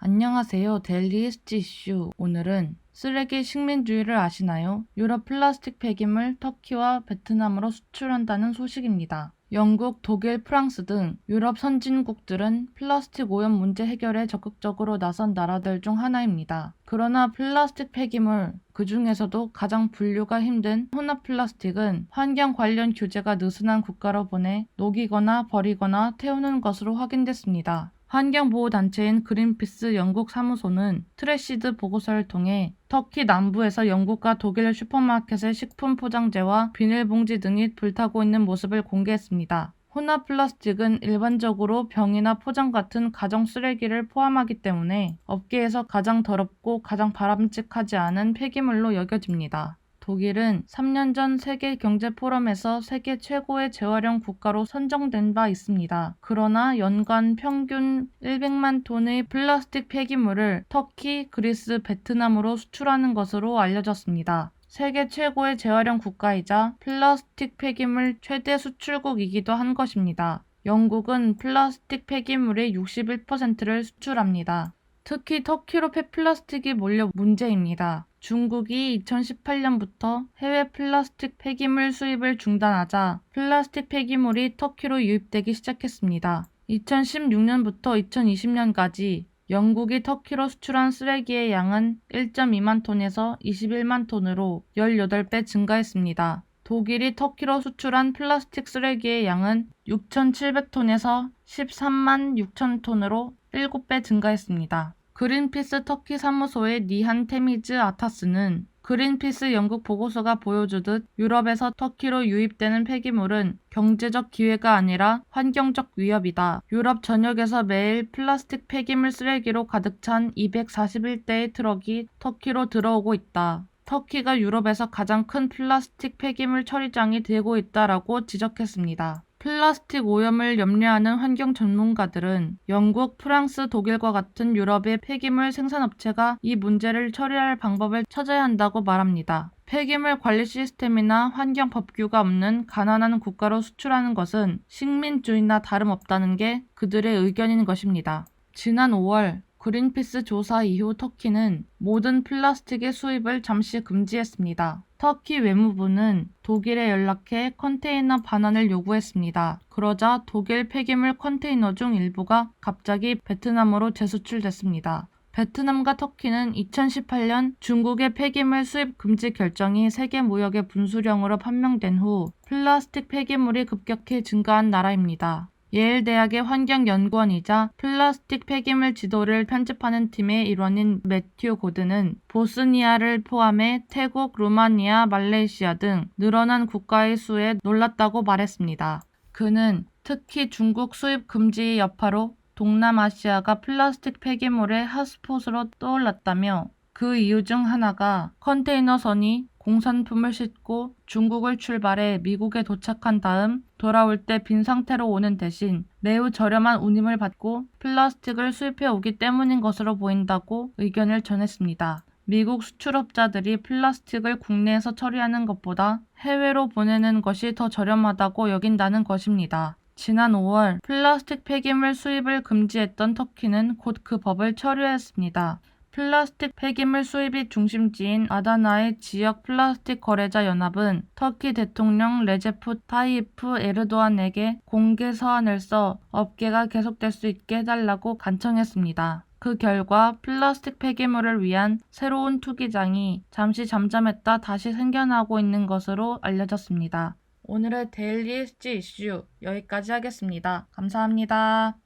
안녕하세요. 데일리 이스트 이슈. 오늘은 쓰레기 식민주의를 아시나요? 유럽 플라스틱 폐기물 터키와 베트남으로 수출한다는 소식입니다. 영국, 독일, 프랑스 등 유럽 선진국들은 플라스틱 오염 문제 해결에 적극적으로 나선 나라들 중 하나입니다. 그러나 플라스틱 폐기물, 그 중에서도 가장 분류가 힘든 혼합 플라스틱은 환경 관련 규제가 느슨한 국가로 보내 녹이거나 버리거나 태우는 것으로 확인됐습니다. 환경보호단체인 그린피스 영국 사무소는 트래시드 보고서를 통해 터키 남부에서 영국과 독일 슈퍼마켓의 식품 포장재와 비닐봉지 등이 불타고 있는 모습을 공개했습니다. 혼합 플라스틱은 일반적으로 병이나 포장 같은 가정 쓰레기를 포함하기 때문에 업계에서 가장 더럽고 가장 바람직하지 않은 폐기물로 여겨집니다. 독일은 3년 전 세계경제포럼에서 세계 최고의 재활용 국가로 선정된 바 있습니다. 그러나 연간 평균 100만 톤의 플라스틱 폐기물을 터키, 그리스, 베트남으로 수출하는 것으로 알려졌습니다. 세계 최고의 재활용 국가이자 플라스틱 폐기물 최대 수출국이기도 한 것입니다. 영국은 플라스틱 폐기물의 61%를 수출합니다. 특히 터키로 폐플라스틱이 몰려 문제입니다. 중국이 2018년부터 해외 플라스틱 폐기물 수입을 중단하자 플라스틱 폐기물이 터키로 유입되기 시작했습니다. 2016년부터 2020년까지 영국이 터키로 수출한 쓰레기의 양은 1.2만 톤에서 21만 톤으로 18배 증가했습니다. 독일이 터키로 수출한 플라스틱 쓰레기의 양은 6,700톤에서 13만 6천 톤으로 7배 증가했습니다. 그린피스 터키 사무소의 니한 테미즈 아타스는 그린피스 영국 보고서가 보여주듯 유럽에서 터키로 유입되는 폐기물은 경제적 기회가 아니라 환경적 위협이다. 유럽 전역에서 매일 플라스틱 폐기물 쓰레기로 가득 찬 241대의 트럭이 터키로 들어오고 있다. 터키가 유럽에서 가장 큰 플라스틱 폐기물 처리장이 되고 있다라고 지적했습니다. 플라스틱 오염을 염려하는 환경 전문가들은 영국, 프랑스, 독일과 같은 유럽의 폐기물 생산업체가 이 문제를 처리할 방법을 찾아야 한다고 말합니다. 폐기물 관리 시스템이나 환경 법규가 없는 가난한 국가로 수출하는 것은 식민주의나 다름없다는 게 그들의 의견인 것입니다. 지난 5월 그린피스 조사 이후 터키는 모든 플라스틱의 수입을 잠시 금지했습니다. 터키 외무부는 독일에 연락해 컨테이너 반환을 요구했습니다. 그러자 독일 폐기물 컨테이너 중 일부가 갑자기 베트남으로 재수출됐습니다. 베트남과 터키는 2018년 중국의 폐기물 수입 금지 결정이 세계 무역의 분수령으로 판명된 후 플라스틱 폐기물이 급격히 증가한 나라입니다. 예일 대학의 환경연구원이자 플라스틱 폐기물 지도를 편집하는 팀의 일원인 매튜 고드는 보스니아를 포함해 태국, 루마니아, 말레이시아 등 늘어난 국가의 수에 놀랐다고 말했습니다. 그는 특히 중국 수입 금지의 여파로 동남아시아가 플라스틱 폐기물의 핫스폿으로 떠올랐다며 그 이유 중 하나가 컨테이너선이 공산품을 싣고 중국을 출발해 미국에 도착한 다음 돌아올 때 빈 상태로 오는 대신 매우 저렴한 운임을 받고 플라스틱을 수입해 오기 때문인 것으로 보인다고 의견을 전했습니다. 미국 수출업자들이 플라스틱을 국내에서 처리하는 것보다 해외로 보내는 것이 더 저렴하다고 여긴다는 것입니다. 지난 5월 플라스틱 폐기물 수입을 금지했던 터키는 곧 그 법을 철회했습니다. 플라스틱 폐기물 수입이 중심지인 아다나의 지역 플라스틱 거래자 연합은 터키 대통령 레제프 타이이프 에르도안에게 공개 서한을 써 업계가 계속될 수 있게 해달라고 간청했습니다. 그 결과 플라스틱 폐기물을 위한 새로운 투기장이 잠시 잠잠했다 다시 생겨나고 있는 것으로 알려졌습니다. 오늘의 데일리 이슈 여기까지 하겠습니다. 감사합니다.